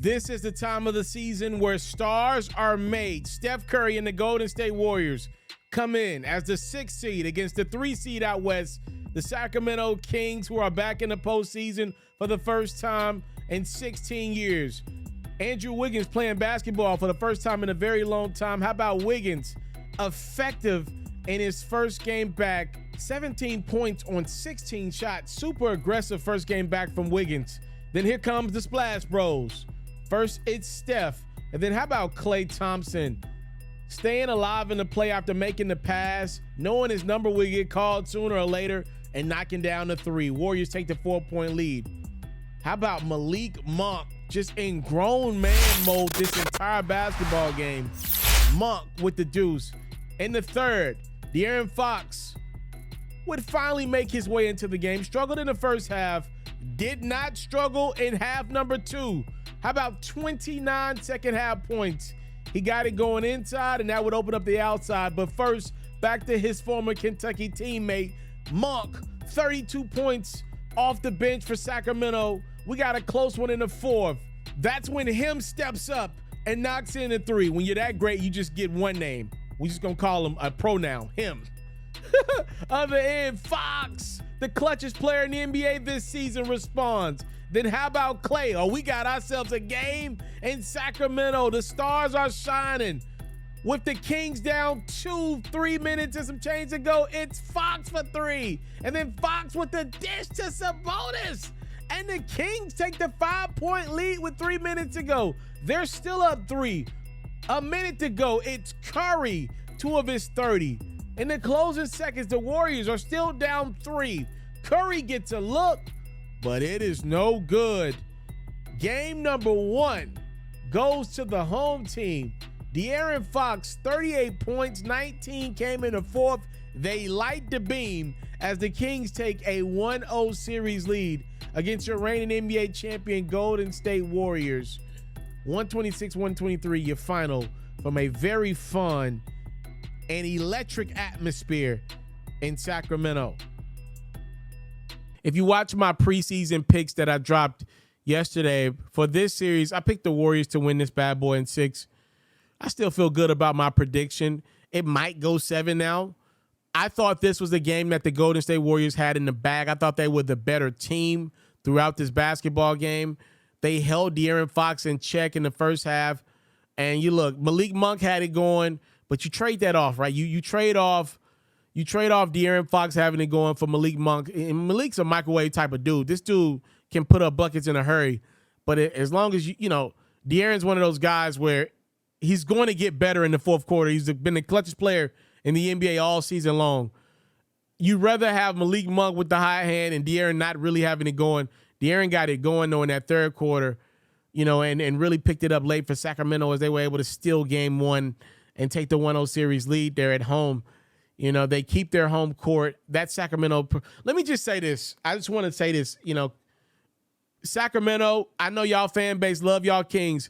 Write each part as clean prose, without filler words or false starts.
This is the time of the season where stars are made. Steph Curry and the Golden State Warriors come in as the 6th seed against the 3 seed out west, the Sacramento Kings, who are back in the postseason for the first time in 16 years. Andrew Wiggins playing basketball for the first time in a very long time. How about Wiggins? Effective in his first game back. 17 points on 16 shots. Super aggressive first game back from Wiggins. Then here comes the Splash Bros. First, it's Steph. And then how about Klay Thompson? Staying alive in the play after making the pass, knowing his number will get called sooner or later, and knocking down the 3. Warriors take the 4-point lead. How about Malik Monk? Just in grown man mode this entire basketball game. Monk with the deuce. In the third, De'Aaron Fox would finally make his way into the game. Struggled in the first half. Did not struggle in half number 2. How about 29 second half points? He got it going inside, and that would open up the outside. But first, back to his former Kentucky teammate, Monk. 32 points off the bench for Sacramento. We got a close one in the 4th. That's when him steps up and knocks in a 3. When you're that great, you just get one name. We just gonna call him a pronoun, him. Other end, Fox, the clutchest player in the NBA this season, responds. Then how about Klay? Oh, we got ourselves a game in Sacramento. The stars are shining. With the Kings down 3 minutes and some change to go, it's Fox for 3. And then Fox with the dish to Sabonis. And the Kings take the 5-point lead with 3 minutes to go. They're still up 3. A minute to go, it's Curry, 2 of his 30. In the closing seconds, the Warriors are still down 3. Curry gets a look, but it is no good. Game number 1 goes to the home team. De'Aaron Fox, 38 points, 19 came in the 4th. They light the beam as the Kings take a 1-0 series lead against your reigning NBA champion Golden State Warriors. 126-123, your final from a very fun and electric atmosphere in Sacramento. If you watch my preseason picks that I dropped yesterday for this series, I picked the Warriors to win this bad boy in 6. I still feel good about my prediction. It might go 7 now. I thought this was a game that the Golden State Warriors had in the bag. I thought they were the better team throughout this basketball game. They held De'Aaron Fox in check in the first half. And you look, Malik Monk had it going, but you trade that off, right? You trade off De'Aaron Fox having it going for Malik Monk. And Malik's a microwave type of dude. This dude can put up buckets in a hurry. But as long as De'Aaron's one of those guys where he's going to get better in the 4th quarter. He's been the clutchest player in the NBA all season long. You'd rather have Malik Monk with the high hand and De'Aaron not really having it going. De'Aaron got it going, though, in that 3rd quarter, and really picked it up late for Sacramento as they were able to steal game 1 and take the 1-0 series lead there at home. They keep their home court. That Sacramento. Let me just say this. I just want to say this. Sacramento, I know y'all fan base love y'all Kings.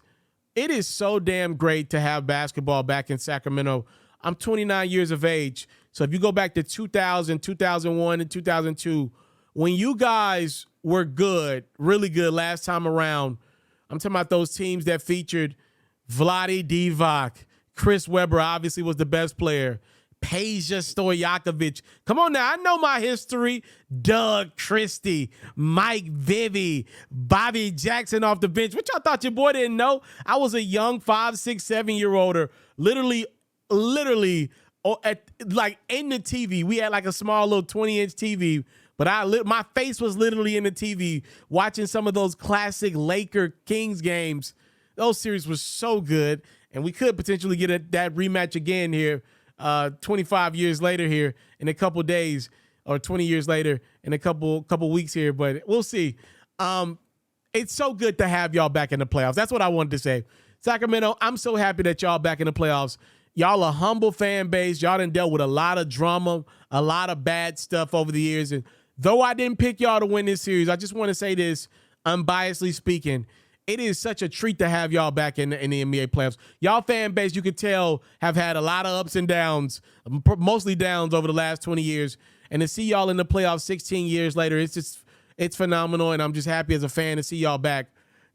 It is so damn great to have basketball back in Sacramento. I'm 29 years of age. So if you go back to 2000, 2001, and 2002, when you guys were good, really good last time around, I'm talking about those teams that featured Vlade Divac. Chris Webber obviously was the best player. Peja Stojakovic. Come on now, I know my history. Doug Christie, Mike Bibby, Bobby Jackson off the bench. What y'all thought your boy didn't know? I was a young 5, 6, 7-year-older, literally in the TV. We had like a small little 20-inch TV, but my face was literally in the TV watching some of those classic Laker Kings games. Those series were so good, and we could potentially get that rematch again here 25 years later here in a couple days, or 20 years later in a couple weeks here, but we'll see. It's so good to have y'all back in the playoffs. That's what I wanted to say. Sacramento, I'm so happy that y'all back in the playoffs. Y'all a humble fan base. Y'all done dealt with a lot of drama, a lot of bad stuff over the years. And though I didn't pick y'all to win this series, I just want to say this, unbiasedly speaking, it is such a treat to have y'all back in the NBA playoffs. Y'all fan base, you can tell, have had a lot of ups and downs, mostly downs over the last 20 years. And to see y'all in the playoffs 16 years later, it's phenomenal. And I'm just happy as a fan to see y'all back.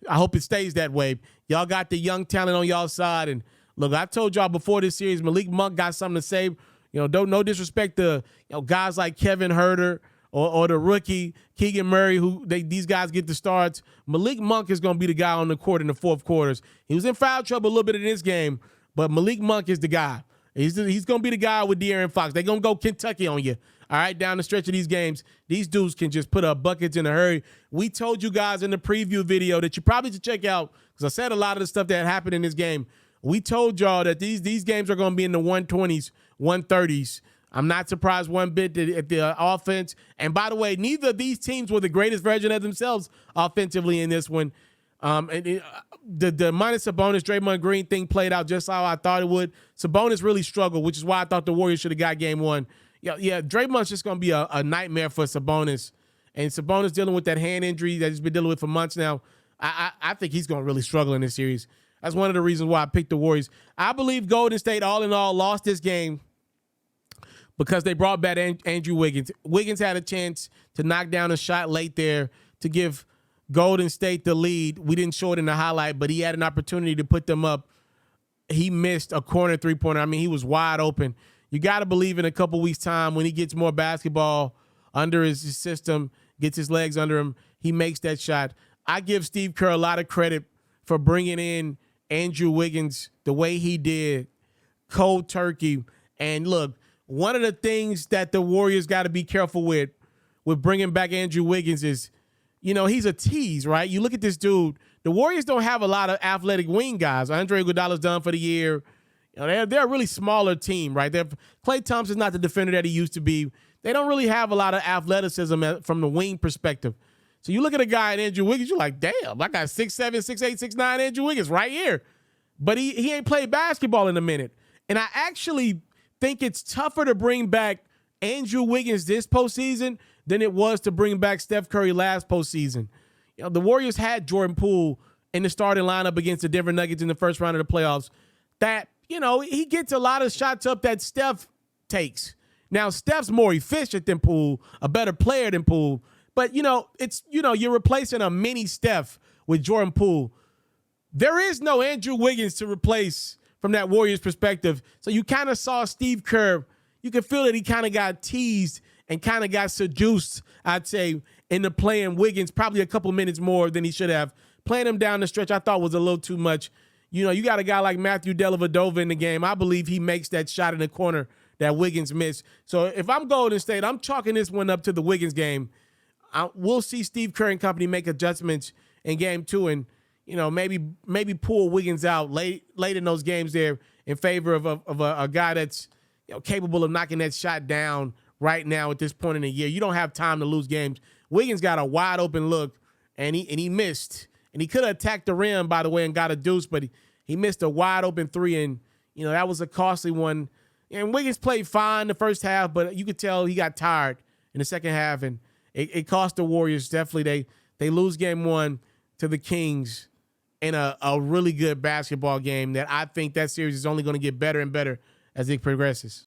I hope it stays that way. Y'all got the young talent on y'all side. And look, I told y'all before this series, Malik Monk got something to say. No disrespect to guys like Kevin Herter or the rookie Keegan Murray, these guys get the starts. Malik Monk is going to be the guy on the court in the fourth quarters. He was in foul trouble a little bit in this game, but Malik Monk is the guy. He's going to be the guy with De'Aaron Fox. They're going to go Kentucky on you. All right, down the stretch of these games, these dudes can just put up buckets in a hurry. We told you guys in the preview video that you probably should check out, because I said a lot of the stuff that happened in this game. We told y'all that these games are going to be in the 120s, 130s. I'm not surprised one bit at the offense. And by the way, neither of these teams were the greatest version of themselves offensively in this one. The minus Sabonis, Draymond Green thing played out just how I thought it would. Sabonis really struggled, which is why I thought the Warriors should have got game one. Yeah, Draymond's just going to be a nightmare for Sabonis. And Sabonis dealing with that hand injury that he's been dealing with for months now. I think he's going to really struggle in this series. That's one of the reasons why I picked the Warriors. I believe Golden State, all in all, lost this game because they brought back Andrew Wiggins. Wiggins had a chance to knock down a shot late there to give Golden State the lead. We didn't show it in the highlight, but he had an opportunity to put them up. He missed a corner three-pointer. I mean, he was wide open. You got to believe in a couple weeks' time when he gets more basketball under his system, gets his legs under him, he makes that shot. I give Steve Kerr a lot of credit for bringing in Andrew Wiggins the way he did, cold turkey. And look, one of the things that the Warriors got to be careful with bringing back Andrew Wiggins is, he's a tease, right? You look at this dude. The Warriors don't have a lot of athletic wing guys. Andre Iguodala's done for the year. They're a really smaller team, right? Klay Thompson's not the defender that he used to be. They don't really have a lot of athleticism from the wing perspective. So you look at a guy in Andrew Wiggins, you're like, damn, I got 6'7", 6'8", 6'9" Andrew Wiggins right here. But he ain't played basketball in a minute. And I actually think it's tougher to bring back Andrew Wiggins this postseason than it was to bring back Steph Curry last postseason. The Warriors had Jordan Poole in the starting lineup against the Denver Nuggets in the first round of the playoffs. That, he gets a lot of shots up that Steph takes. Now, Steph's more efficient than Poole, a better player than Poole. But, you're replacing a mini Steph with Jordan Poole. There is no Andrew Wiggins to replace from that Warriors perspective. So you kind of saw Steve Kerr. You could feel that he kind of got teased and kind of got seduced, I'd say, into playing Wiggins probably a couple minutes more than he should have. Playing him down the stretch I thought was a little too much. You got a guy like Matthew Dellavedova in the game. I believe he makes that shot in the corner that Wiggins missed. So if I'm Golden State, I'm chalking this one up to the Wiggins game. We'll see Steve Kerr and company make adjustments in game two and, maybe pull Wiggins out late in those games there in favor of a guy that's capable of knocking that shot down right now at this point in the year. You don't have time to lose games. Wiggins got a wide open look and he missed. And he could have attacked the rim, by the way, and got a deuce, but he missed a wide open three, and that was a costly one. And Wiggins played fine the first half, but you could tell he got tired in the second half, and it cost the Warriors. Definitely, they lose game one to the Kings in a really good basketball game that I think that series is only going to get better and better as it progresses.